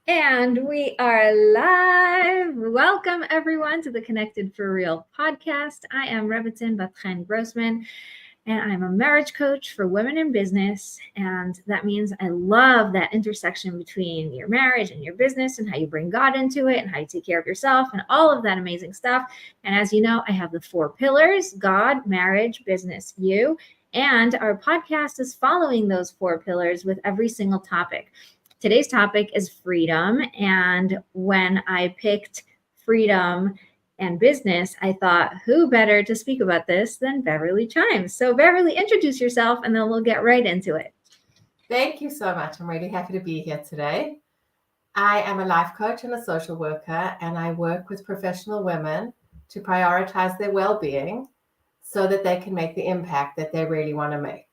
And we are live. Welcome, everyone, to the Connected for Real podcast. I am Rebbetzin Bat-Chen Grossman, and I'm a marriage coach for women in business. And that means I love that intersection between your marriage and your business and how you bring God into it and how you take care of yourself and all of that amazing stuff. And as you know, I have the 4 pillars: God, marriage, business, you. And our podcast is following those 4 pillars with every single topic. Today's topic is freedom. And when I picked freedom and business, I thought, who better to speak about this than Beverly Chimes? So, Beverly, introduce yourself and then we'll get right into it. Thank you so much. I'm really happy to be here today. I am a life coach and a social worker, and I work with professional women to prioritize their well-being so that they can make the impact that they really want to make.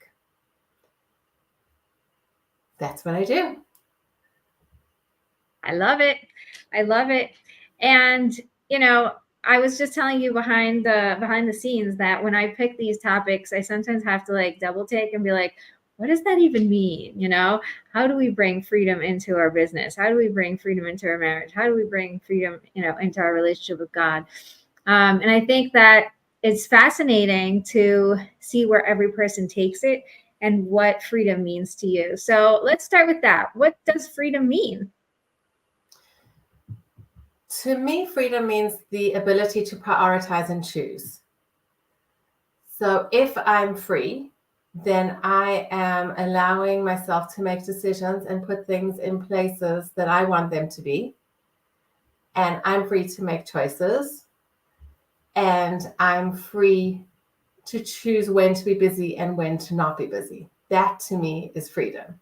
That's what I do. I love it. I love it. And, you know, I was just telling you behind the scenes that when I pick these topics, I sometimes have to like double take and be like, what does that even mean? How do we bring freedom into our business? How do we bring freedom into our marriage? How do we bring freedom, into our relationship with God? And I think that it's fascinating to see where every person takes it and what freedom means to you. So let's start with that. What does freedom mean? To me, freedom means the ability to prioritize and choose. So if I'm free, then I am allowing myself to make decisions and put things in places that I want them to be. And I'm free to make choices. And I'm free to choose when to be busy and when to not be busy. That to me is freedom.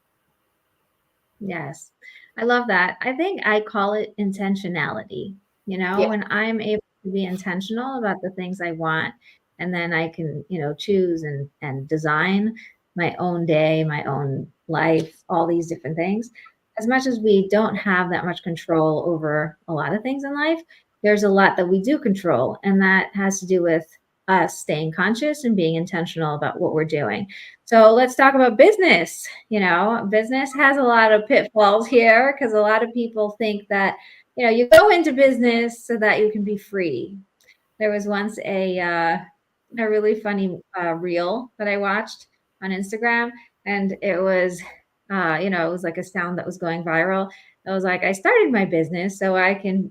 Yes, I love that. I think I call it intentionality. When I'm able to be intentional about the things I want, and then I can, choose and design my own day, my own life, all these different things. As much as we don't have that much control over a lot of things in life, there's a lot that we do control, and that has to do with us staying conscious and being intentional about what we're doing. So let's talk about business. Business has a lot of pitfalls here because a lot of people think that, you go into business so that you can be free. There was once a really funny reel that I watched on Instagram, and it was, it was like a sound that was going viral. It was like, I started my business so I can,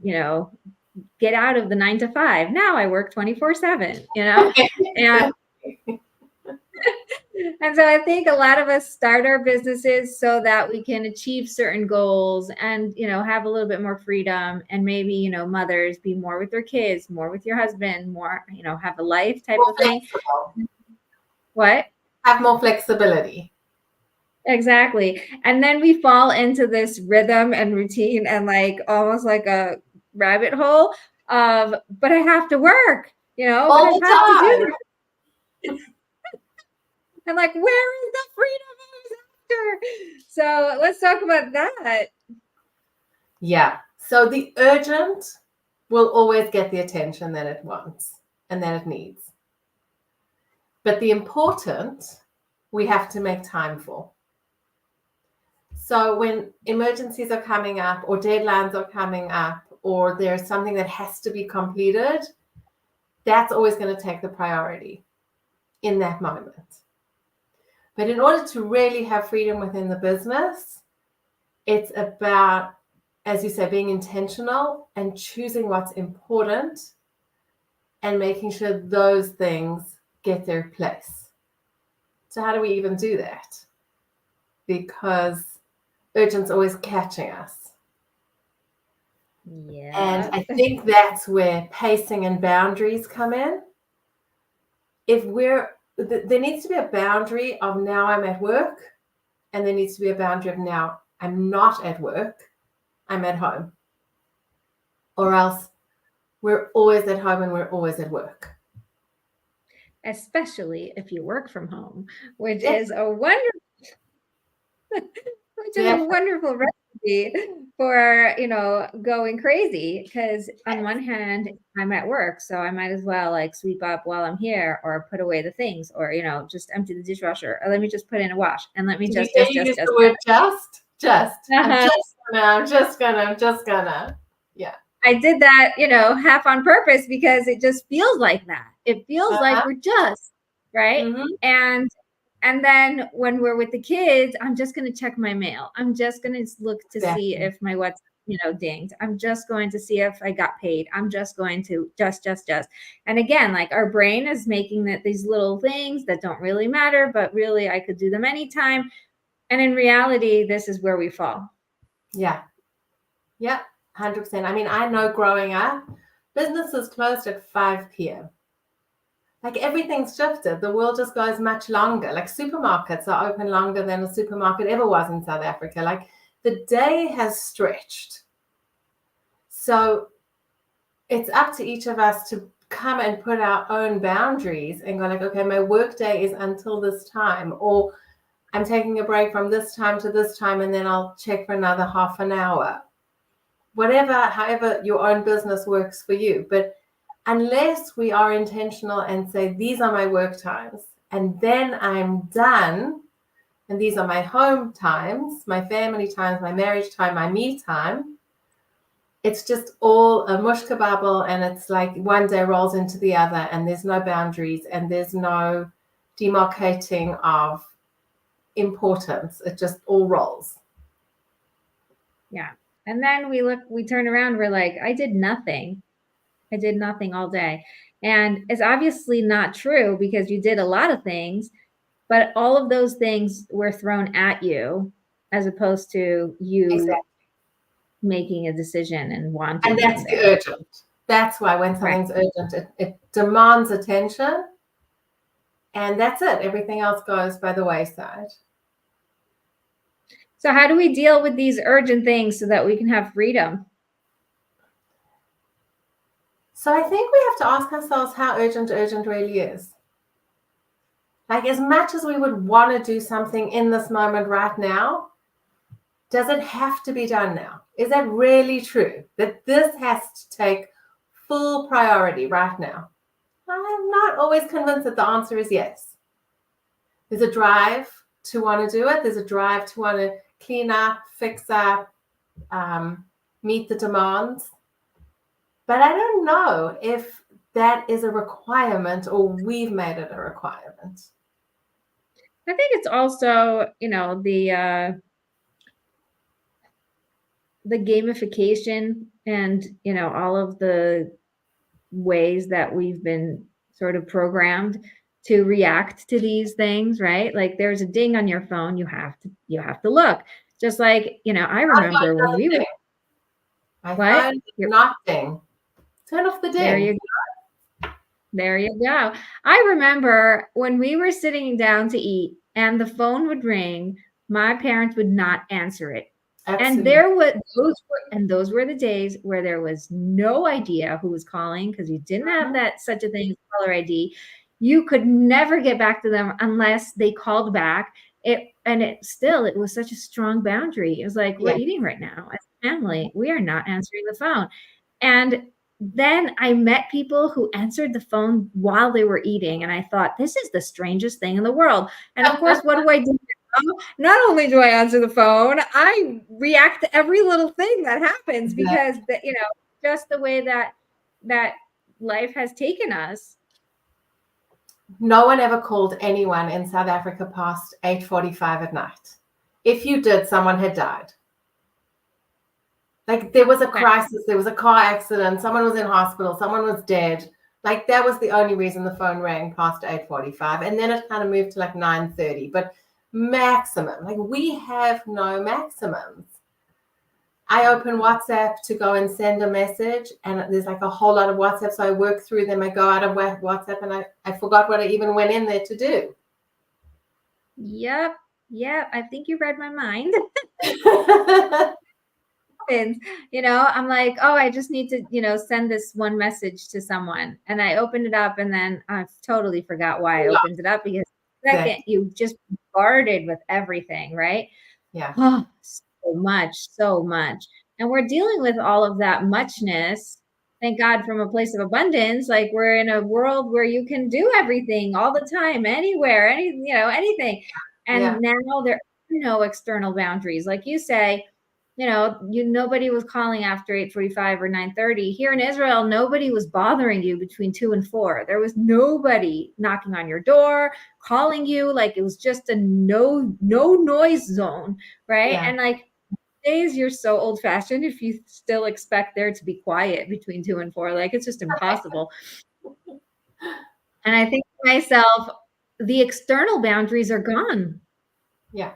get out of the 9 to 5. Now I work 24/7, and and so I think a lot of us start our businesses so that we can achieve certain goals and, have a little bit more freedom, and maybe, mothers be more with their kids, more with your husband, more, have a life type More of thing. flexible. What? Have more flexibility. Exactly. And then we fall into this rhythm and routine and like almost like a rabbit hole of, but I have to work, but I All the have to do time. this. And like, where is the freedom I was after? So let's talk about that. Yeah. So the urgent will always get the attention that it wants and that it needs. But the important, we have to make time for. So when emergencies are coming up or deadlines are coming up or there's something that has to be completed, that's always going to take the priority in that moment. But in order to really have freedom within the business, it's about, as you say, being intentional and choosing what's important and making sure those things get their place. So how do we even do that? Because urgent's always catching us. Yeah. And I think that's where pacing and boundaries come in. There needs to be a boundary of now I'm at work, and there needs to be a boundary of now I'm not at work, I'm at home. Or else we're always at home and we're always at work. Especially if you work from home, which is a wonderful recipe for, going crazy. Because on one hand, I'm at work, so I might as well like sweep up while I'm here, or put away the things, or just empty the dishwasher, or let me just put in a wash, and let me just. the word just. I'm just I'm just gonna. Yeah. I did that, half on purpose because it just feels like that. It feels like we're just, right? Mm-hmm. And then when we're with the kids, I'm just going to check my mail. I'm just going to look to see if my WhatsApp, dinged. I'm just going to see if I got paid. I'm just going to just. And again, like our brain is making these little things that don't really matter, but really I could do them anytime. And in reality, this is where we fall. Yeah. Yeah. 100%. I mean, I know growing up, businesses closed at 5 p.m. Like everything's shifted. The world just goes much longer. Like supermarkets are open longer than a supermarket ever was in South Africa. Like the day has stretched. So it's up to each of us to come and put our own boundaries and go like, okay, my work day is until this time, or I'm taking a break from this time to this time, and then I'll check for another half an hour. However your own business works for you. But unless we are intentional and say, these are my work times, and then I'm done, and these are my home times, my family times, my marriage time, my me time, it's just all a mush kebabble, and it's like one day rolls into the other, and there's no boundaries, and there's no demarcating of importance. It just all rolls. Yeah. And then we turn around, we're like, I did nothing all day. And it's obviously not true because you did a lot of things, but all of those things were thrown at you as opposed to you making a decision and wanting. And that's the urgent. That's why when something's urgent, it demands attention. And that's it. Everything else goes by the wayside. So how do we deal with these urgent things so that we can have freedom? So I think we have to ask ourselves how urgent really is. Like as much as we would want to do something in this moment right now, does it have to be done now? Is that really true? That this has to take full priority right now? I'm not always convinced that the answer is yes. There's a drive to want to do it. There's a drive to want to clean up, fix up, meet the demands. But I don't know if that is a requirement or we've made it a requirement. I think it's also, the gamification and, all of the ways that we've been sort of programmed to react to these things, right? Like there's a ding on your phone, you have to look. Just like, I remember when we were my phone is not ding. Turn off the ding. There you go. I remember when we were sitting down to eat and the phone would ring, my parents would not answer it. Absolutely. And those were the days where there was no idea who was calling because you didn't have such a thing as caller ID. You could never get back to them unless they called back. It was such a strong boundary. It was like, we're eating right now as a family. We are not answering the phone. And then I met people who answered the phone while they were eating. And I thought, this is the strangest thing in the world. And of course, what do I do? Not only do I answer the phone, I react to every little thing that happens because just the way that life has taken us. No one ever called anyone in South Africa past 8:45 at night. If you did, someone had died. Like there was a crisis, there was a car accident, someone was in hospital, someone was dead. Like that was the only reason the phone rang past 8:45. And then it kind of moved to like 9:30. But maximum, like we have no maximums. I open WhatsApp to go and send a message and there's like a whole lot of WhatsApp. So I work through them. I go out of WhatsApp and I forgot what I even went in there to do. Yep. I think you read my mind. I'm like, oh, I just need to, send this one message to someone. And I opened it up and then I totally forgot why I opened it up because second, you just bombarded with everything, right? Yeah. Oh, so much. And we're dealing with all of that muchness. Thank God from a place of abundance. Like we're in a world where you can do everything all the time, anywhere, anything. And now there are no external boundaries. Like you say, nobody was calling after 8:45 or 9:30. Here in Israel, nobody was bothering you between 2 and 4. There was nobody knocking on your door, calling you. Like, it was just a no noise zone, right? Yeah. And like, days you're so old fashioned if you still expect there to be quiet between 2 and 4. Like, it's just impossible. And I think to myself, the external boundaries are gone. Yeah.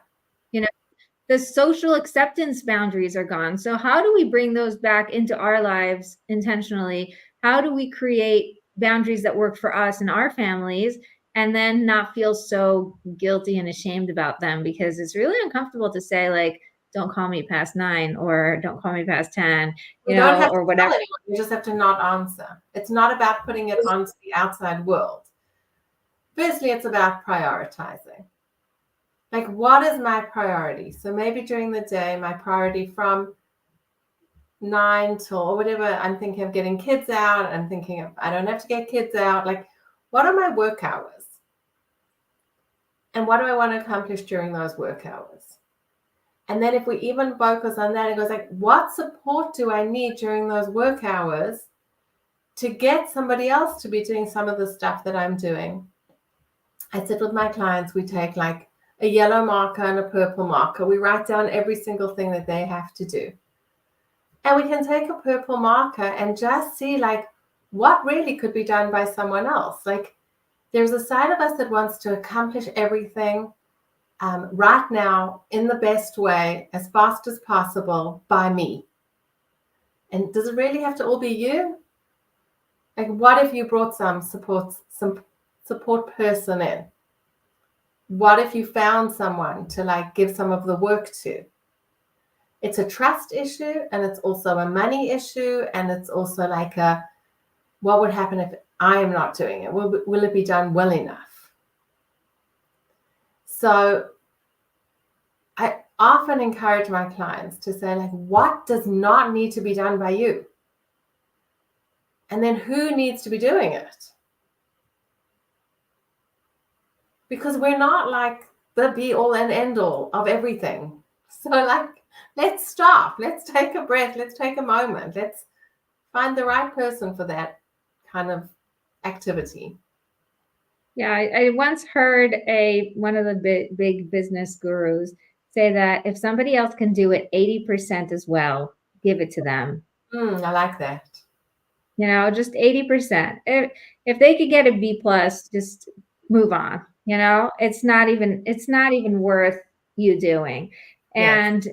The social acceptance boundaries are gone. So how do we bring those back into our lives intentionally? How do we create boundaries that work for us and our families, and then not feel so guilty and ashamed about them? Because it's really uncomfortable to say, like, don't call me past 9 or don't call me past 10, You don't have or to whatever. tell anyone. You just have to not answer. It's not about putting it onto the outside world. Firstly, it's about prioritizing. Like, what is my priority? So maybe during the day, my priority from 9 till or whatever, I'm thinking of getting kids out. I'm thinking of, I don't have to get kids out. Like, what are my work hours? And what do I want to accomplish during those work hours? And then if we even focus on that, it goes like, what support do I need during those work hours to get somebody else to be doing some of the stuff that I'm doing? I sit with my clients. We take like a yellow marker and a purple marker. We write down every single thing that they have to do. And we can take a purple marker and just see like what really could be done by someone else. Like, there's a side of us that wants to accomplish everything right now in the best way, as fast as possible by me. And does it really have to all be you? Like, what if you brought some support person in? What if you found someone to like give some of the work to? It's a trust issue, and it's also a money issue, and it's also like what would happen if I am not doing it? Will it be done well enough? So I often encourage my clients to say, like, what does not need to be done by you? And then who needs to be doing it? Because we're not like the be all and end all of everything. So like, let's stop. Let's take a breath. Let's take a moment. Let's find the right person for that kind of activity. Yeah, I once heard one of the big business gurus say that if somebody else can do it 80% as well, give it to them. I like that. Just 80%. If they could get a B plus, just move on. It's not even worth you doing. Yes. And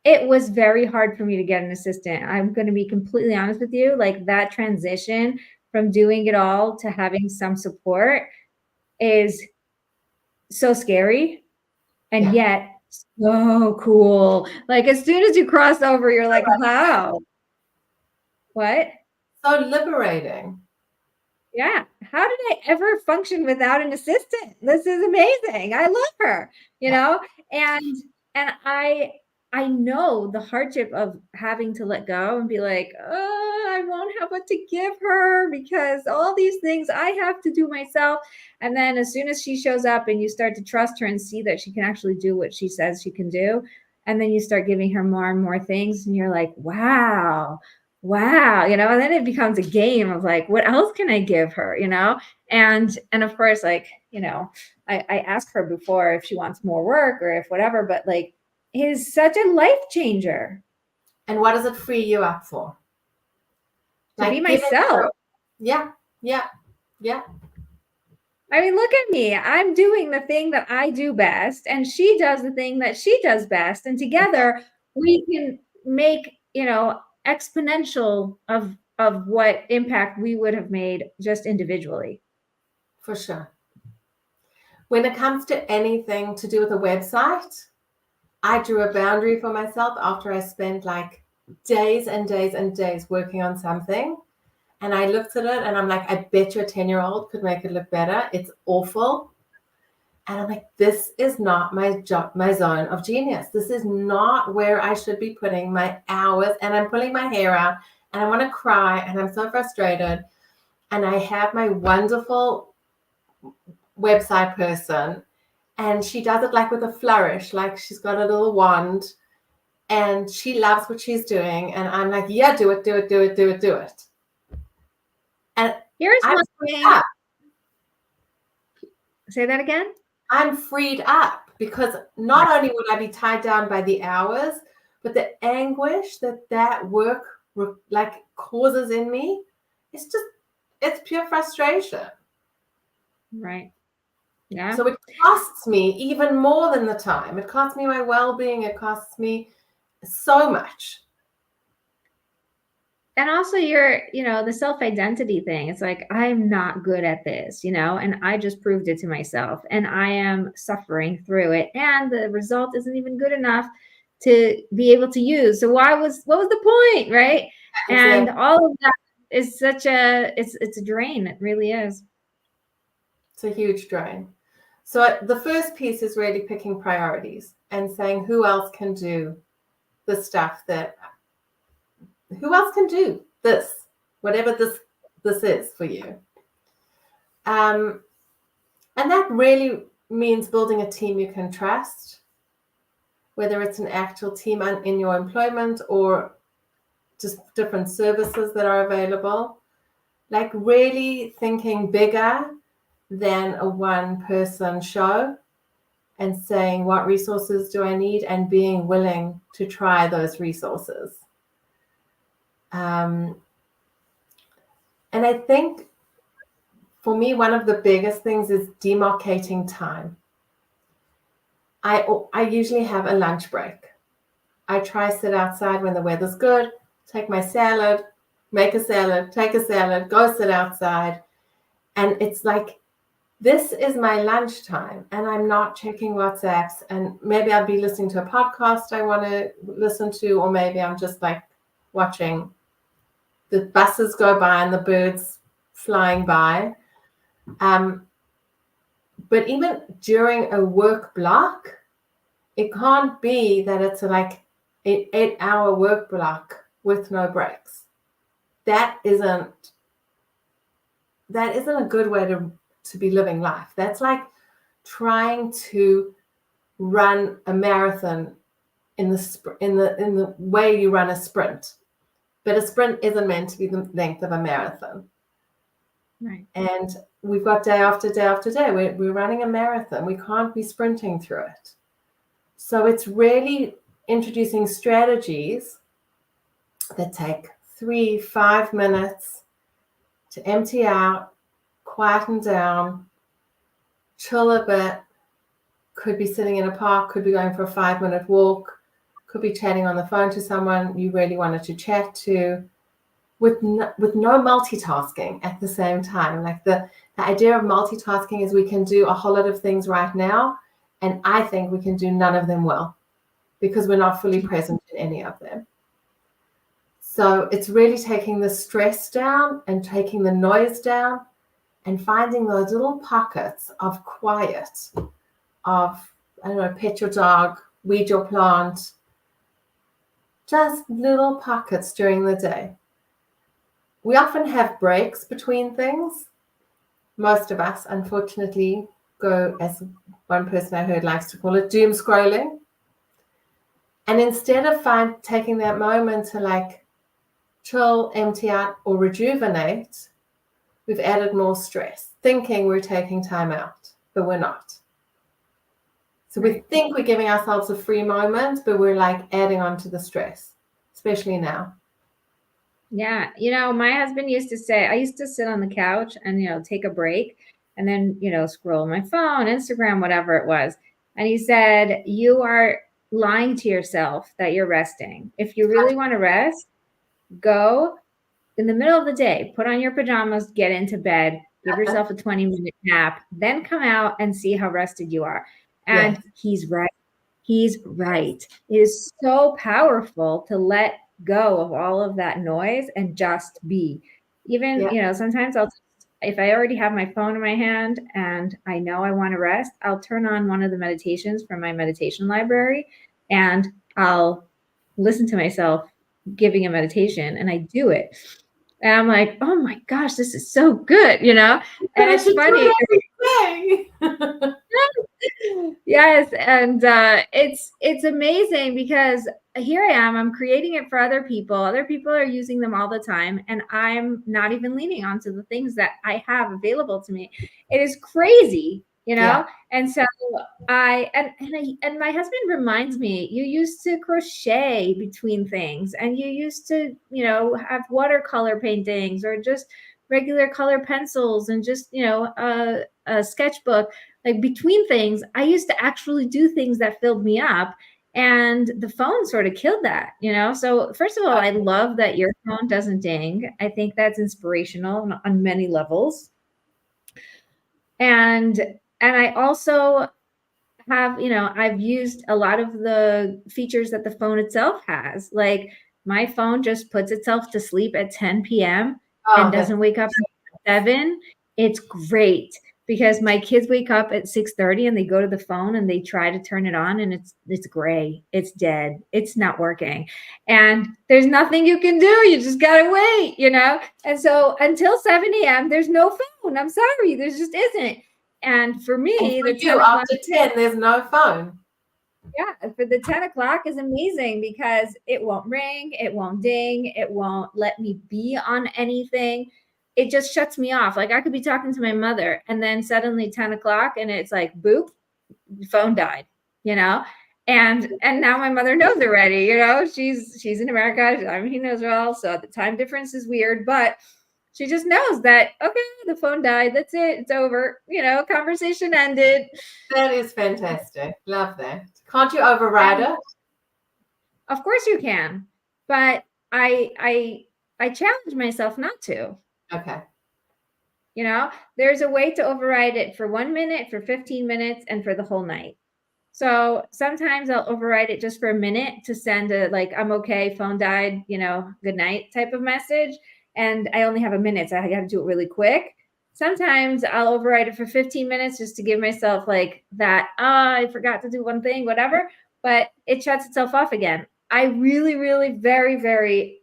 it was very hard for me to get an assistant. I'm going to be completely honest with you. Like, that transition from doing it all to having some support is so scary, and yet so cool. Like, as soon as you cross over, you're like, wow. What? So liberating. Yeah. How did I ever function without an assistant? This is amazing. I love her, and I know the hardship of having to let go and be like, oh, I won't have what to give her because all these things I have to do myself. And then as soon as she shows up and you start to trust her and see that she can actually do what she says she can do, and then you start giving her more and more things, and you're like, wow, and then it becomes a game of like, what else can I give her, and of course, like, I ask her before if she wants more work or if whatever, but like, it is such a life changer. And what does it free you up for? To be myself. Yeah. I mean, look at me. I'm doing the thing that I do best, and she does the thing that she does best, and together we can make, exponential of what impact we would have made just individually. For sure. When it comes to anything to do with a website, I drew a boundary for myself after I spent like days and days and days working on something. And I looked at it and I'm like, I bet your 10-year-old could make it look better. It's awful. And I'm like, this is not my zone of genius. This is not where I should be putting my hours. And I'm pulling my hair out and I want to cry and I'm so frustrated. And I have my wonderful website person, and she does it like with a flourish, like she's got a little wand and she loves what she's doing. And I'm like, yeah, do it, do it, do it, do it, do it. And Here's I'm one freed thing. up. Say that again. I'm freed up because not only would I be tied down by the hours, but the anguish that work like causes in me, it's pure frustration. Right. Yeah. So it costs me even more than the time. It costs me my well-being. It costs me so much. And also the self-identity thing. It's like, I'm not good at this, and I just proved it to myself and I am suffering through it. And the result isn't even good enough to be able to use. So what was the point? Right. Exactly. And all of that is it's a drain. It really is. It's a huge drain. So the first piece is really picking priorities and saying who else can do the stuff who else can do this, whatever this is for you. And that really means building a team you can trust, whether it's an actual team in your employment or just different services that are available. Like really thinking bigger than a one-person show and saying, what resources do I need? And being willing to try those resources. And I think for me, one of the biggest things is demarcating time. I usually have a lunch break. I try sit outside when the weather's good, take my salad, make a salad, take a salad, go sit outside. And it's like, this is my lunchtime and I'm not checking WhatsApps, and maybe I'll be listening to a podcast I want to listen to, or maybe I'm just like watching the buses go by and the birds flying by. But even during a work block, it can't be that it's like an 8-hour work block with no breaks. That isn't a good way to be living life. That's like trying to run a marathon in the way you run a sprint. But a sprint isn't meant to be the length of a marathon. Right. And we've got day after day after day. We're running a marathon. We can't be sprinting through it. So it's really introducing strategies that take 3-5 minutes to empty out, quieten down, chill a bit. Could be sitting in a park, could be going for a 5-minute walk, could be chatting on the phone to someone you really wanted to chat to, with no multitasking at the same time. Like the idea of multitasking is we can do a whole lot of things right now, and I think we can do none of them well because we're not fully present in any of them. So it's really taking the stress down and taking the noise down and finding those little pockets of quiet, of, I don't know, pet your dog, weed your plant, just little pockets during the day. We often have breaks between things. Most of us, unfortunately, go, as one person I heard likes to call it, doom scrolling. And instead of taking that moment to like chill, empty out, or rejuvenate, we've added more stress, thinking we're taking time out, but we're not. So we think we're giving ourselves a free moment, but we're like adding on to the stress, especially now. Yeah. My husband used to say, I used to sit on the couch and, take a break and then, scroll my phone, Instagram, whatever it was. And he said, you are lying to yourself that you're resting. If you really want to rest, go in the middle of the day, put on your pajamas, get into bed, give yourself a 20-minute nap, then come out and see how rested you are. And Yes. He's right. He's right. It is so powerful to let go of all of that noise and just be. Even, sometimes if I already have my phone in my hand and I know I want to rest, I'll turn on one of the meditations from my meditation library and I'll listen to myself giving a meditation, and I do it. And I'm like, oh my gosh, this is so good, And it's funny. Yes, and it's amazing because here I am, I'm creating it for other people. Other people are using them all the time, and I'm not even leaning onto the things that I have available to me. It is crazy, you Yeah. know? And so and my husband reminds me, you used to crochet between things, and you used to, have watercolor paintings or just regular color pencils and just, a sketchbook, like between things. I used to actually do things that filled me up, and the phone sort of killed that. So first of all, I love that your phone doesn't ding. I think that's inspirational on many levels. And I also have, I've used a lot of the features that the phone itself has. Like my phone just puts itself to sleep at 10 p.m. and Oh, that's doesn't wake up at 7. It's great because my kids wake up at 6:30 and they go to the phone and they try to turn it on, and it's gray. It's dead. It's not working. And there's nothing you can do. You just gotta wait. And so until 7 a.m., there's no phone. I'm sorry. There just isn't. And for and me, for the you 10 o'clock, after 10, there's no phone. yeah, for the 10 o'clock is amazing because it won't ring, it won't ding, it won't let me be on anything. It just shuts me off. Like I could be talking to my mother and then suddenly 10 o'clock and it's like, boop, phone died, you know? And now my mother knows already, she's in America. I mean, he knows her all. So the time difference is weird, but she just knows that, okay, the phone died. That's it. It's over. Conversation ended. That is fantastic. Love that. Can't you override And it? of course you can, but I challenge myself not to. Okay. There's a way to override it for 1 minute, for 15 minutes, and for the whole night. So sometimes I'll override it just for a minute to send a like, I'm okay, phone died, good night type of message. And I only have a minute, so I got to do it really quick. Sometimes I'll override it for 15 minutes just to give myself like that, I forgot to do one thing, whatever, but it shuts itself off again. I really, really, very, very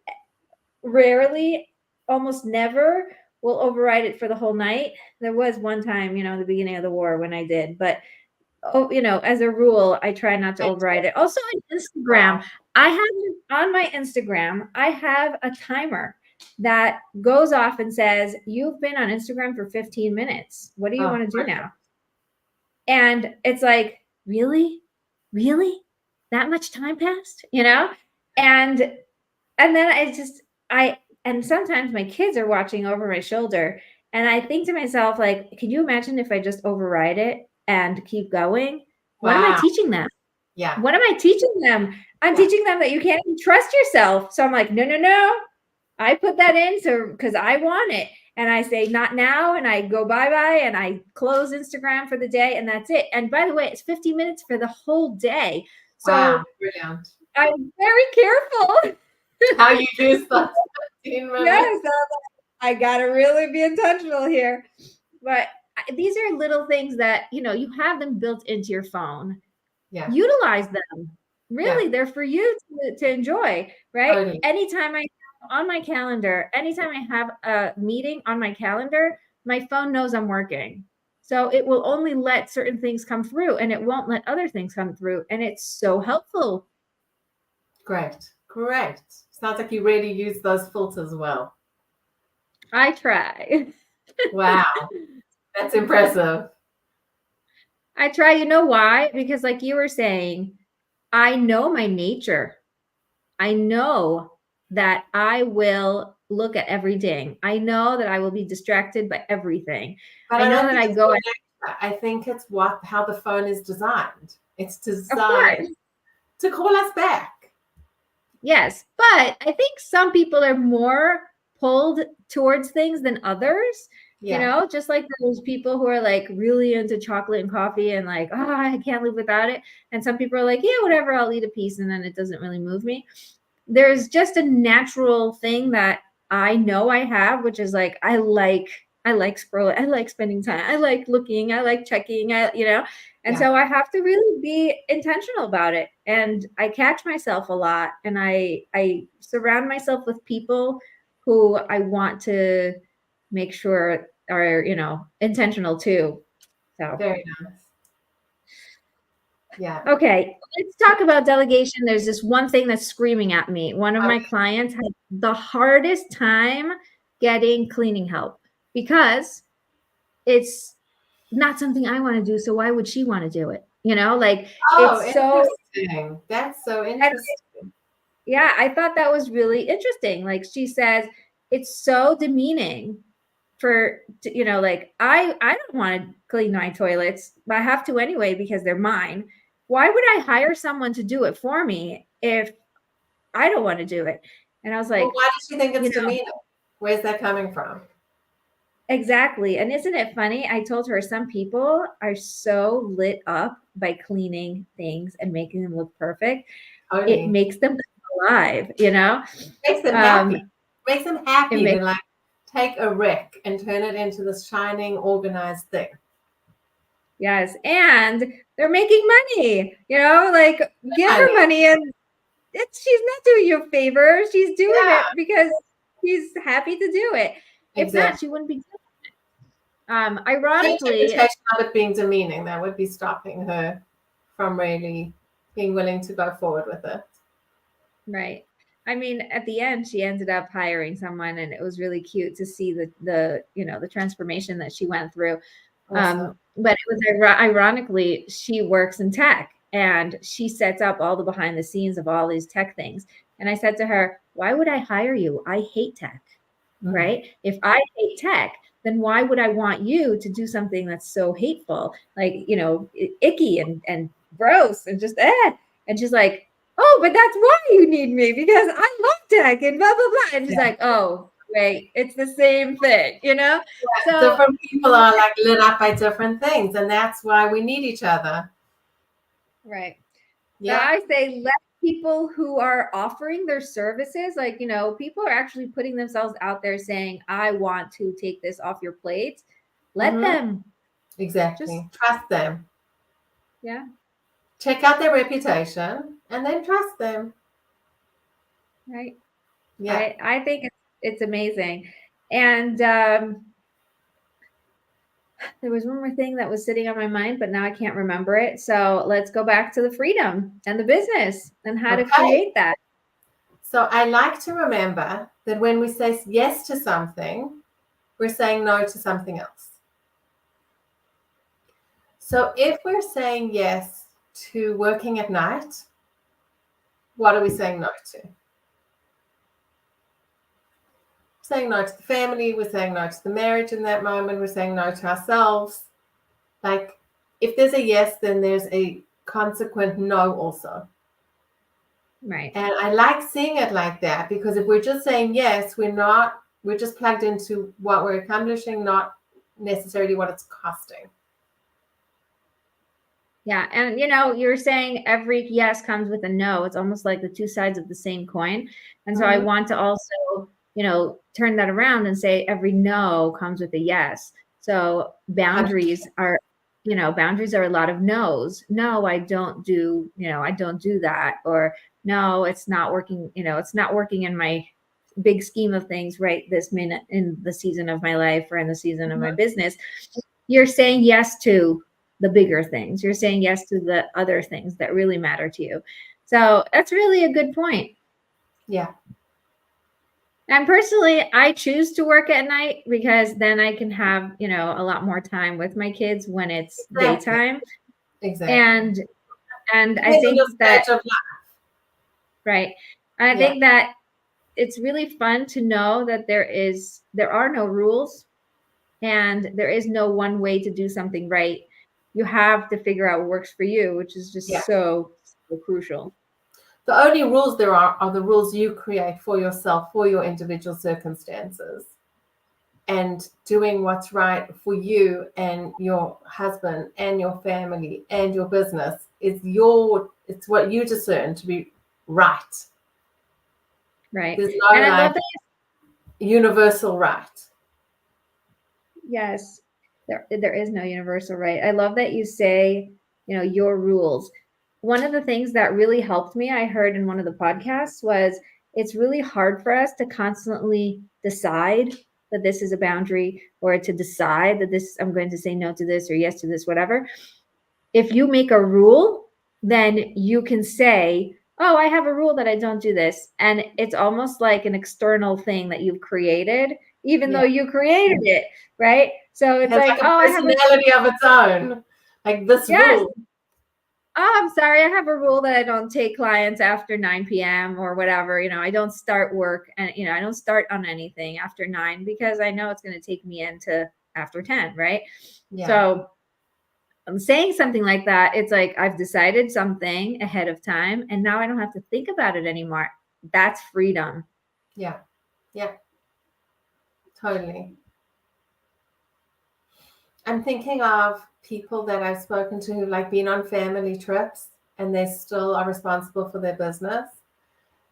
rarely, almost never will override it for the whole night. There was one time, the beginning of the war when I did, but as a rule, I try not to override it. Also on Wow. Instagram, I have on my Instagram, I have a timer that goes off and says, you've been on Instagram for 15 minutes. What do you Oh, want to do now? And it's like, really? Really? That much time passed, And then and sometimes my kids are watching over my shoulder, and I think to myself, like, can you imagine if I just override it and keep going? What am I wow. teaching them? Yeah. What am I teaching them? I'm Yeah. teaching them that you can't even trust yourself. So I'm like, no, no, no. I put that in so because I want it. And I say, not now. And I go bye-bye and I close Instagram for the day, and that's it. And by the way, it's 50 minutes for the whole day. Wow. So Brilliant. I'm very careful. How you use those 15 minutes. Yes, I gotta really be intentional here. But these are little things that, you have them built into your phone. Yeah. Utilize them. Yeah. Really, they're for you to enjoy, right? Totally. Anytime on my calendar, anytime I have a meeting on my calendar, my phone knows I'm working. So it will only let certain things come through and it won't let other things come through. And it's so helpful. Great. Great. Sounds like you really use those filters well. I try. Wow. That's impressive. I try. You know why? Because, like you were saying, I know my nature. I know that I will look at everything. I know that I will be distracted by everything. But I I know don't that think I it's go, your nature. I think it's how the phone is designed. It's of designed course, to call us back. yes. But I think some people are more pulled towards things than others. Yeah. Just like those people who are like really into chocolate and coffee and like, oh, I can't live without it. And some people are like, yeah, whatever, I'll eat a piece and then it doesn't really move me. There's just a natural thing that I know I have, which is like I like scrolling, I like spending time, I like looking, I like checking, and Yeah. so I have to really be intentional about it. And I catch myself a lot, and I surround myself with people who I want to make sure are intentional too. So Very nice. Yeah. Okay, let's talk about delegation. There's this one thing that's screaming at me. One of my Okay. clients had the hardest time getting cleaning help because it's not something I want to do. So why would she want to do it? Like Oh, it's so, interesting. That's so and interesting. yeah, I thought that was really interesting. Like she says, it's so demeaning like I don't want to clean my toilets, but I have to anyway because they're mine. Why would I hire someone to do it for me if I don't want to do it? And I was Well, like, why does she think you it's know, demeaning? Where's that coming from? exactly. And isn't it funny? I told her some people are so lit up by cleaning things and making them look perfect. It Totally. makes them come alive. Makes them Um, happy. Makes them it happy to makes like take a wreck and turn it into this shining, organized thing. Yes, and they're making money, like give her Honey. money and she's not doing you a favor. She's doing Yeah, it because she's happy to do it. If not, exactly. she wouldn't be doing it. Her Ironically, interpretation of it being demeaning, that would be stopping her from really being willing to go forward with it. right. I mean, at the end, she ended up hiring someone, and it was really cute to see the transformation that she went through. Awesome. But it was ironically, she works in tech and she sets up all the behind the scenes of all these tech things. And I said to her, why would I hire you? I hate tech, right? If I hate tech, then why would I want you to do something that's so hateful, like, icky and gross and just, eh. And she's like, oh, but that's why you need me because I love tech and blah, blah, blah. And she's like, oh, wait, it's the same thing, So Different people are like lit up by different things, and that's why we need each other. right. Yeah. I say let people who are offering their services, like, people are actually putting themselves out there saying, I want to take this off your plate. Let them. Exactly. Trust them. Yeah. Check out their reputation and then trust them. Right. Yeah. I think it's amazing. And there was one more thing that was sitting on my mind, but now I can't remember it. So let's go back to the freedom and the business and how to create that. So I like to remember that when we say yes to something, we're saying no to something else. So if we're saying yes to working at night, what are we saying no to? Saying no to the family, we're saying no to the marriage in that moment, we're saying no to ourselves. Like, if there's a yes, then there's a consequent no also. Right. And I like seeing it like that, because if we're just saying yes, we're just plugged into what we're accomplishing, not necessarily what it's costing. Yeah. And, you're saying every yes comes with a no. It's almost like the two sides of the same coin. And so I want to also, turn that around and say every no comes with a yes. So boundaries are a lot of no's. No, I don't do that. Or no, it's not working. It's not working in my big scheme of things right this minute in the season of my life or in the season of my business. You're saying yes to the bigger things. You're saying yes to the other things that really matter to you. So that's really a good point. Yeah. And personally, I choose to work at night because then I can have, a lot more time with my kids when it's daytime. Exactly. And I think that, of life. right. And I think that it's really fun to know that there are no rules and there is no one way to do something right. You have to figure out what works for you, which is just so crucial. The only rules there are the rules you create for yourself, for your individual circumstances. And doing what's right for you and your husband and your family and your business it's what you discern to be right. Right. There's no and I love that universal right. Yes, there is no universal right. I love that you say, your rules. One of the things that really helped me, I heard in one of the podcasts, was it's really hard for us to constantly decide that this is a boundary or to decide that I'm going to say no to this or yes to this, whatever. If you make a rule, then you can say, oh, I have a rule that I don't do this. And it's almost like an external thing that you've created, even though you created it, right? So It it's has like, like a oh, I have a personality of its own. Like this yes. rule. Oh, I'm sorry. I have a rule that I don't take clients after 9 p.m. or whatever. I don't start work and, I don't start on anything after 9 because I know it's going to take me into after 10, right? Yeah. So I'm saying something like that. It's like I've decided something ahead of time and now I don't have to think about it anymore. That's freedom. Yeah. Yeah. Totally. I'm thinking of people that I've spoken to who've like been on family trips and they still are responsible for their business.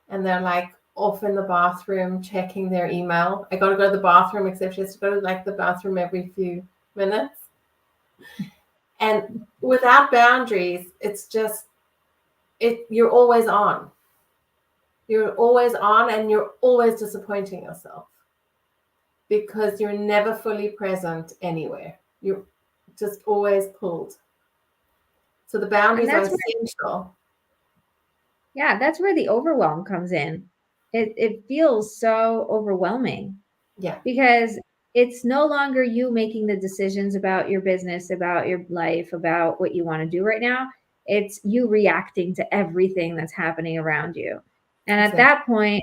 And they're like off in the bathroom checking their email. I got to go to the bathroom, except she has to go to like the bathroom every few minutes. And without boundaries, it's just, you're always on. You're always on and you're always disappointing yourself because you're never fully present anywhere. You're just always pulled. So the boundaries are essential. Yeah, that's where the overwhelm comes in. It feels so overwhelming. Yeah. Because it's no longer you making the decisions about your business, about your life, about what you want to do right now. It's you reacting to everything that's happening around you. And at that point,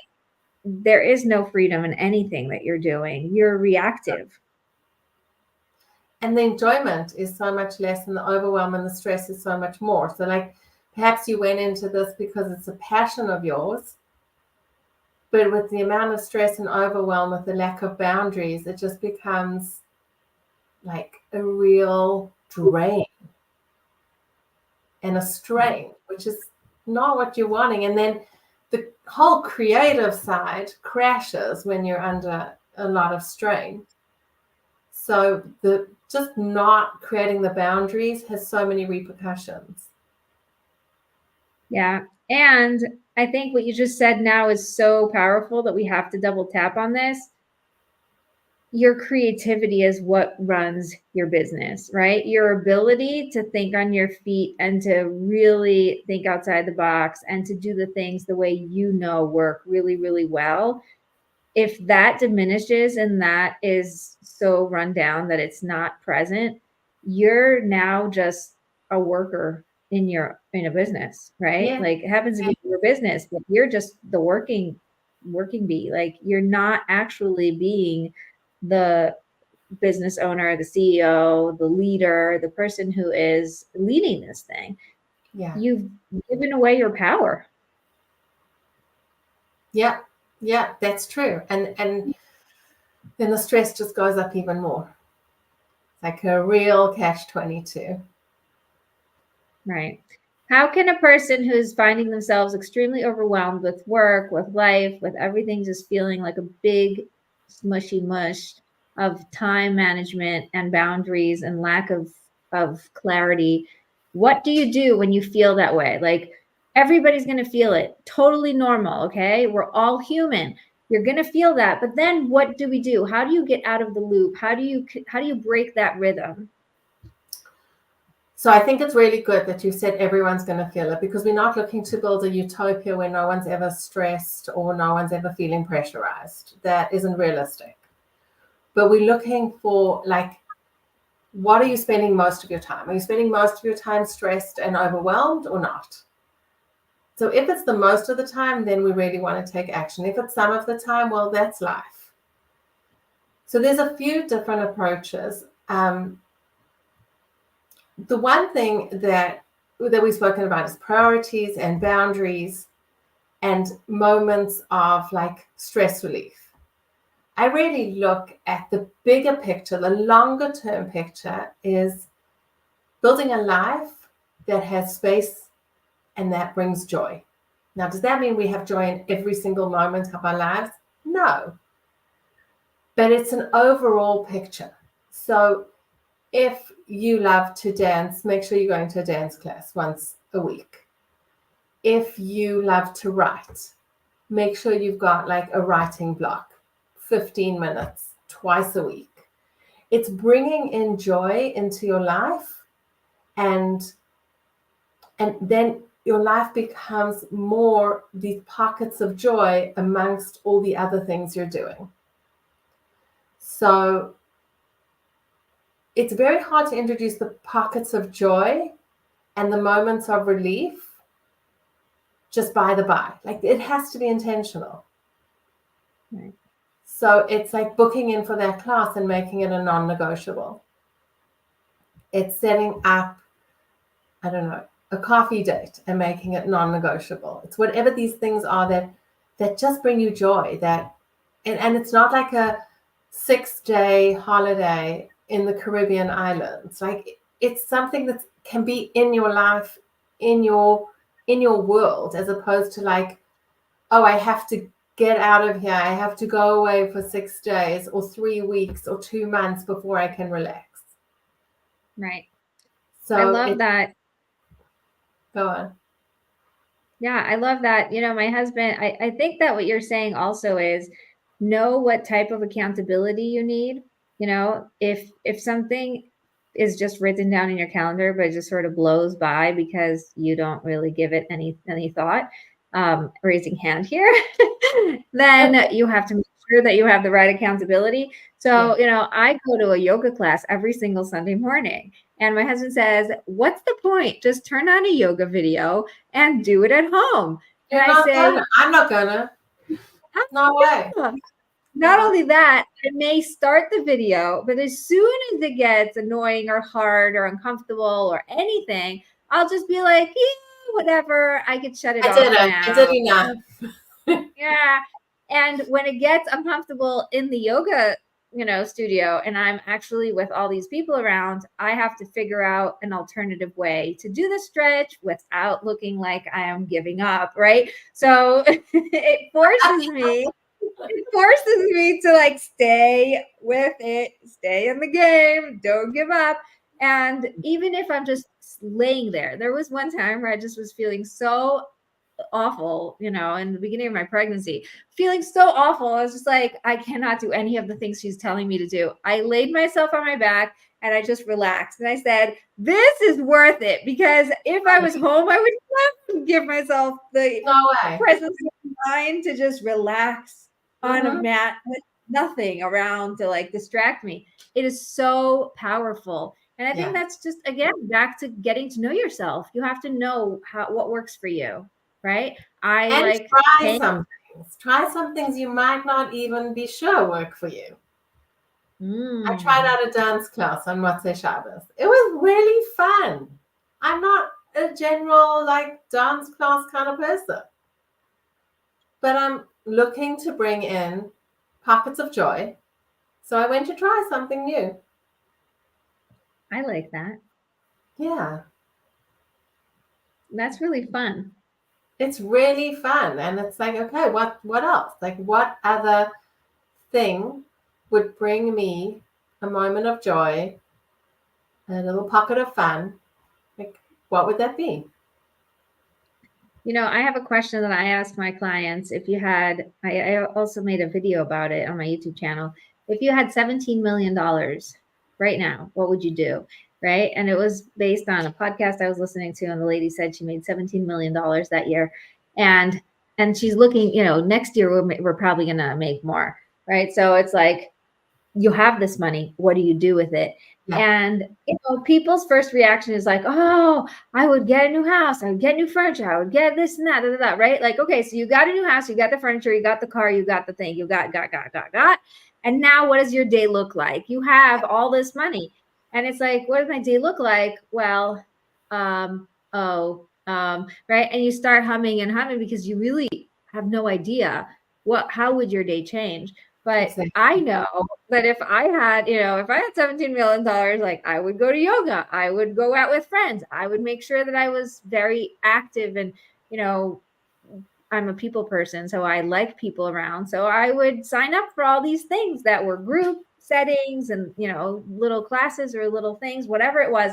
there is no freedom in anything that you're doing. You're reactive. And the enjoyment is so much less and the overwhelm and the stress is so much more. So like perhaps you went into this because it's a passion of yours, but with the amount of stress and overwhelm, with the lack of boundaries, it just becomes like a real drain and a strain, which is not what you're wanting. And then the whole creative side crashes when you're under a lot of strain. So the just not creating the boundaries has so many repercussions. Yeah. And I think what you just said now is so powerful that we have to double tap on this. Your creativity is what runs your business, right? Your ability to think on your feet and to really think outside the box and to do the things the way work really, really well. If that diminishes and that is so run down that it's not present, you're now just a worker in a business, right? Yeah. Like it happens in your business, but you're just the working bee. Like you're not actually being the business owner, the CEO, the leader, the person who is leading this thing. Yeah. You've given away your power. Yeah. Yeah, that's true. And then the stress just goes up even more. It's like a real catch-22. Right. How can a person who's finding themselves extremely overwhelmed with work, with life, with everything just feeling like a big smushy mush of time management and boundaries and lack of clarity, what do you do when you feel that way? Like everybody's going to feel it. Totally normal, okay? We're all human. You're going to feel that. But then what do we do? How do you get out of the loop? How do you break that rhythm? So I think it's really good that you said everyone's going to feel it, because we're not looking to build a utopia where no one's ever stressed or no one's ever feeling pressurized. That isn't realistic. But we're looking for, like, what are you spending most of your time? Are you spending most of your time stressed and overwhelmed or not? So if it's the most of the time, then we really want to take action. If it's some of the time, well, that's life. So there's a few different approaches. The one thing that we've spoken about is priorities and boundaries and moments of like stress relief. I really look at the bigger picture. The longer term picture is building a life that has space and that brings joy. Now, does that mean we have joy in every single moment of our lives? No. But it's an overall picture. So if you love to dance, make sure you're going to a dance class once a week. If you love to write, make sure you've got like a writing block, 15 minutes, twice a week. It's bringing in joy into your life and And then your life becomes more these pockets of joy amongst all the other things you're doing. So it's very hard to introduce the pockets of joy and the moments of relief just by the by. Like, it has to be intentional. Right. So it's like booking in for that class and making it a non-negotiable. It's setting up, I don't know, a coffee date and making it non-negotiable. It's whatever these things are that just bring you joy. And it's not like a 6-day holiday in the Caribbean islands. Like, it's something that can be in your life, in your world, as opposed to like, oh, I have to get out of here. I have to go away for 6 days or 3 weeks or 2 months before I can relax. Right. So I love that. Go on. Yeah, I love that. My husband, I think that what you're saying also is know what type of accountability you need. If something is just written down in your calendar, but it just sort of blows by because you don't really give it any thought, raising hand here, then you have to make sure that you have the right accountability. So, I go to a yoga class every single Sunday morning. And my husband says, what's the point? Just turn on a yoga video and do it at home. You're and I say, I'm not gonna. No way. Not only that, I may start the video, but as soon as it gets annoying or hard or uncomfortable or anything, I'll just be like, yeah, whatever. I could shut it off now. I did enough. Yeah. And when it gets uncomfortable in the yoga, studio, and I'm actually with all these people around, I have to figure out an alternative way to do the stretch without looking like I am giving up. Right. So it forces me to like stay with it, stay in the game, don't give up. And even if I'm just laying there was one time where I just was feeling so awful, in the beginning of my pregnancy, feeling so awful. I was just like, I cannot do any of the things she's telling me to do. I laid myself on my back and I just relaxed. And I said, this is worth it, because if I was home, I would never give myself the presence of mind to just relax on a mat with nothing around to like distract me. It is so powerful. And I think that's just, again, back to getting to know yourself. You have to know what works for you. Right? Try some things. Try some things you might not even be sure work for you. I tried out a dance class on Motzei Shabbos. It was really fun. I'm not a general like dance class kind of person, but I'm looking to bring in pockets of joy. So I went to try something new. I like that. Yeah. That's really fun. It's really fun. And it's like, okay, what else? Like, what other thing would bring me a moment of joy, a little pocket of fun? Like, what would that be? I have a question that I ask my clients. If you had, I also made a video about it on my YouTube channel. If you had $17 million right now, what would you do? Right. And it was based on a podcast I was listening to. And the lady said she made $17 million that year. And she's looking, next year we're probably going to make more. Right. So it's like, you have this money. What do you do with it? Yeah. And, people's first reaction is like, oh, I would get a new house. I would get new furniture. I would get this and that, right? Like, okay, so you got a new house, you got the furniture, you got the car, you got the thing, you got. And now what does your day look like? You have all this money. And it's like, what does my day look like? Well, right. And you start humming and humming because you really have no idea how would your day change. But exactly. I know that if I had $17 million, like I would go to yoga, I would go out with friends, I would make sure that I was very active, and I'm a people person, so I like people around. So I would sign up for all these things that were group settings and little classes or little things, whatever it was.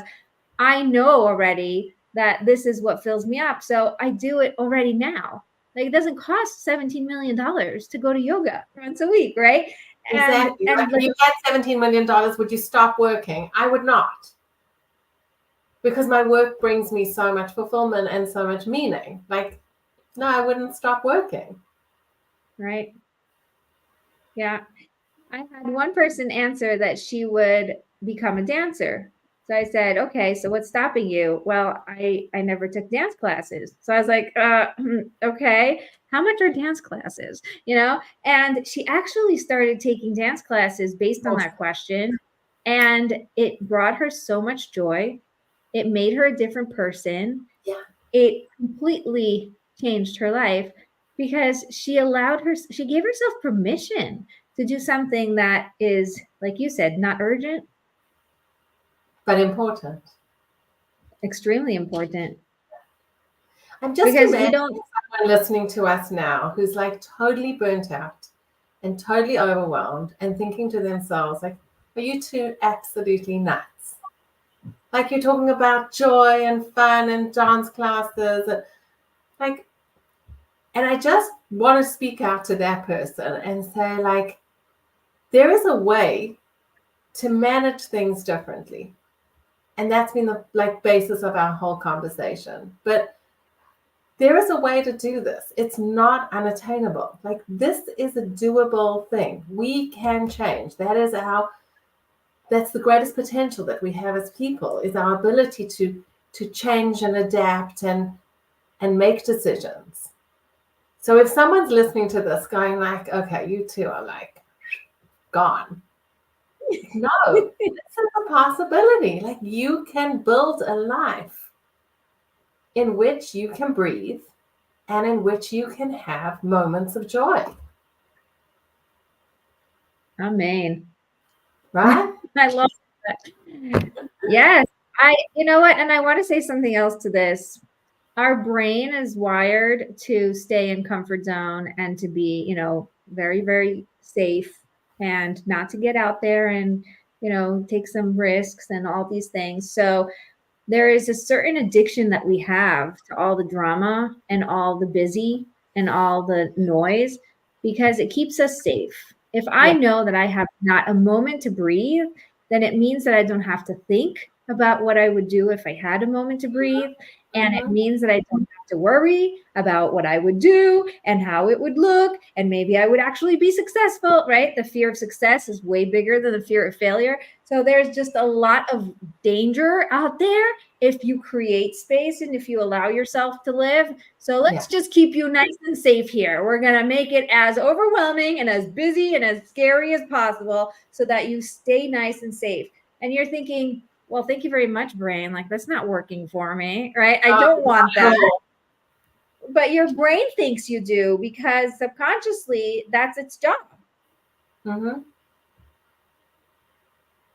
I know already that this is what fills me up, so I do it already now. Like, it doesn't cost $17 million to go to yoga once a week, right? Exactly. And if you had $17 million, would you stop working? I would not. because my work brings me so much fulfillment and so much meaning. Like, no, I wouldn't stop working. Right. Yeah. I had one person answer that she would become a dancer. So I said, okay, so what's stopping you? Well, I never took dance classes. So I was like, okay, how much are dance classes? And she actually started taking dance classes based on that question. And it brought her so much joy. It made her a different person. Yeah. It completely changed her life because she gave herself permission to do something that is, like you said, not urgent, but important. Extremely important. I'm just because imagining you don't someone listening to us now who's like totally burnt out and totally overwhelmed and thinking to themselves, like, are you two absolutely nuts? Like, you're talking about joy and fun and dance classes and like, and I just want to speak out to that person and say, like, there is a way to manage things differently. And that's been the basis of our whole conversation. But there is a way to do this. It's not unattainable. Like, this is a doable thing. We can change. That's the greatest potential that we have as people, is our ability to change and adapt and make decisions. So if someone's listening to this going like, okay, you two are like gone. No, this is a possibility. Like, you can build a life in which you can breathe and in which you can have moments of joy. Amen. Right? I love that. Yes. You know what? And I want to say something else to this. Our brain is wired to stay in comfort zone and to be, very, very safe and not to get out there and, take some risks and all these things. So there is a certain addiction that we have to all the drama and all the busy and all the noise because it keeps us safe. If I know that I have not a moment to breathe, then it means that I don't have to think about what I would do if I had a moment to breathe. And it means that I don't have to worry about what I would do and how it would look. And maybe I would actually be successful, right? The fear of success is way bigger than the fear of failure. So there's just a lot of danger out there if you create space and if you allow yourself to live. So let's just keep you nice and safe here. We're going to make it as overwhelming and as busy and as scary as possible so that you stay nice and safe. And you're thinking, well, thank you very much, brain. Like, that's not working for me, right? I don't want that. But your brain thinks you do because subconsciously that's its job. Mm-hmm.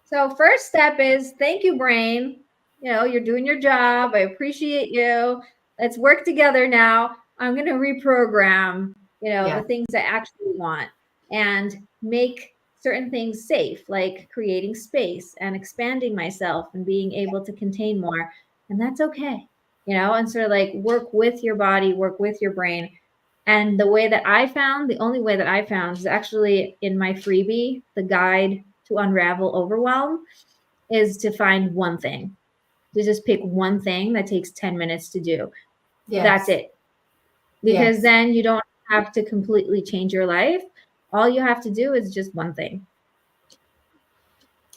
So first step is thank you, brain. You're doing your job. I appreciate you. Let's work together now. I'm going to reprogram, the things I actually want and make certain things safe, like creating space and expanding myself and being able to contain more. And that's okay, and sort of like work with your body, work with your brain. And the only way that I found is actually in my freebie, the guide to unravel overwhelm, is to find one thing, to just pick one thing that takes 10 minutes to do. That's it. Because then you don't have to completely change your life. All you have to do is just one thing.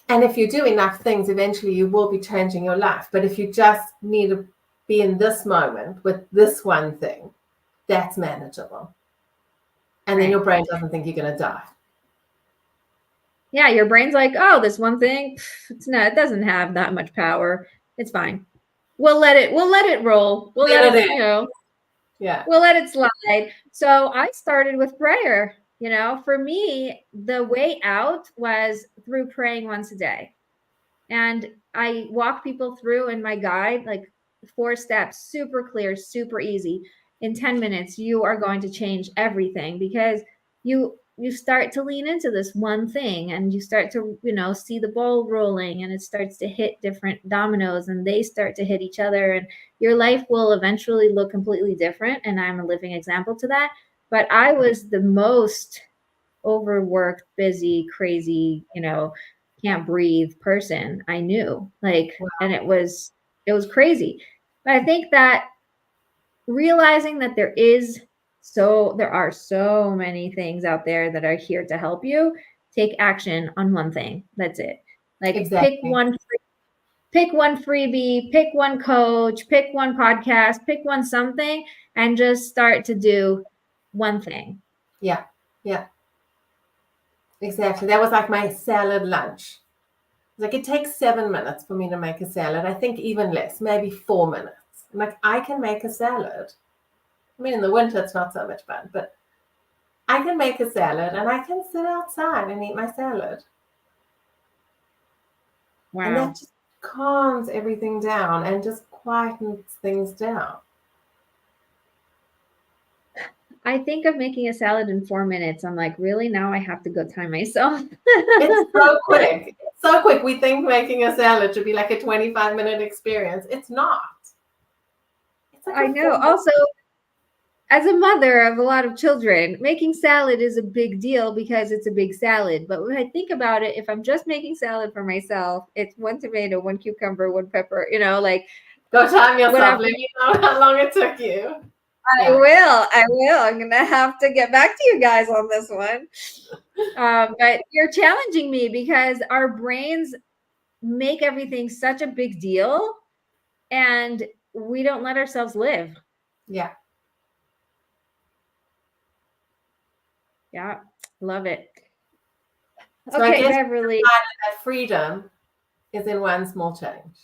And if you do enough things, eventually you will be changing your life. But if you just need to be in this moment with this one thing, that's manageable. And then your brain doesn't think you're going to die. Yeah, your brain's like, oh, this one thing, it doesn't have that much power. It's fine. We'll let it roll. We'll let it, we'll let it slide. So I started with prayer. For me, the way out was through praying once a day. And I walk people through in my guide, like 4 steps, super clear, super easy. In 10 minutes, you are going to change everything because you start to lean into this one thing and you start to, see the ball rolling and it starts to hit different dominoes and they start to hit each other and your life will eventually look completely different. And I'm a living example to that. But I was the most overworked, busy, crazy, can't breathe person I knew. And it was It was crazy. But I think that realizing that there are so many things out there that are here to help you, take action on one thing. That's it. Like Exactly. pick one freebie, pick one coach, pick one podcast, pick one something, and just start to do one thing. Yeah. Yeah. Exactly. That was like my salad lunch. Like it takes 7 minutes for me to make a salad. I think even less, maybe 4 minutes. I'm like, I can make a salad. I mean, in the winter, it's not so much fun, but I can make a salad and I can sit outside and eat my salad. And Wow. that just calms everything down and just quietens things down. I think of making a salad in 4 minutes. I'm like, really? Now I have to go time myself. It's so quick. It's so quick. We think making a salad should be like a 25-minute experience. It's not. It's like I know. Also, as a mother of a lot of children, making salad is a big deal because it's a big salad. But when I think about it, if I'm just making salad for myself, it's 1 tomato, 1 cucumber, 1 pepper, like go time yourself. whatever. Let me know how long it took you. I will. I'm going to have to get back to you guys on this one. But you're challenging me because our brains make everything such a big deal and we don't let ourselves live. Yeah. Yeah. Love it. So okay, I guess Beverly. That freedom is in one small change.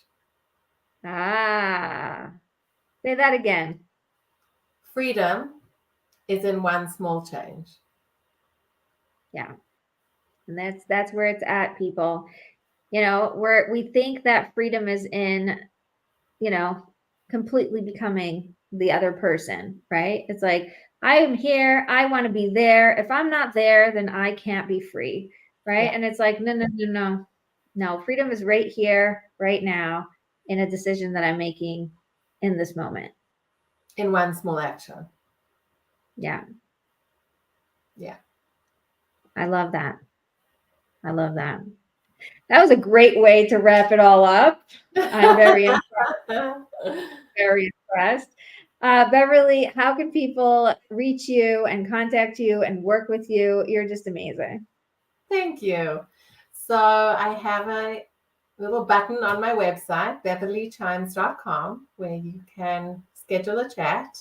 Say that again. Freedom is in one small change. Yeah. And that's where it's at, people. Where we think that freedom is in, completely becoming the other person, right? It's like, I am here. I want to be there. If I'm not there, then I can't be free, right? Yeah. And it's like, no. Freedom is right here, right now, in a decision that I'm making in this moment. In one small action. Yeah. Yeah. I love that. That was a great way to wrap it all up. I'm very impressed. Very impressed. Beverly, how can people reach you and contact you and work with you? You're just amazing. Thank you. So I have a little button on my website, beverlychimes.com, where you can schedule a chat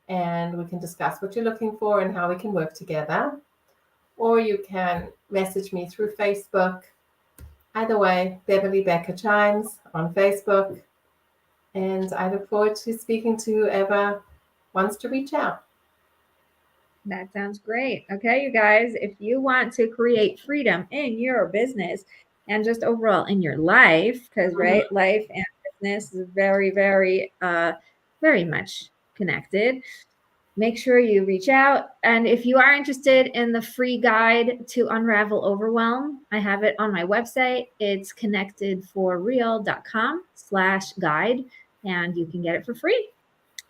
and we can discuss what you're looking for and how we can work together. Or you can message me through Facebook. Either way, Beverly Chimes on Facebook. And I look forward to speaking to whoever wants to reach out. That sounds great. Okay, you guys, if you want to create freedom in your business and just overall in your life, because right, life and business is very, very, very much connected. Make sure you reach out. And if you are interested in the free guide to unravel overwhelm, I have it on my website. It's connectedforreal.com/guide, and you can get it for free.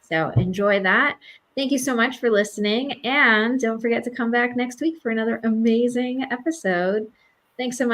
So enjoy that. Thank you so much for listening. And don't forget to come back next week for another amazing episode. Thanks so much.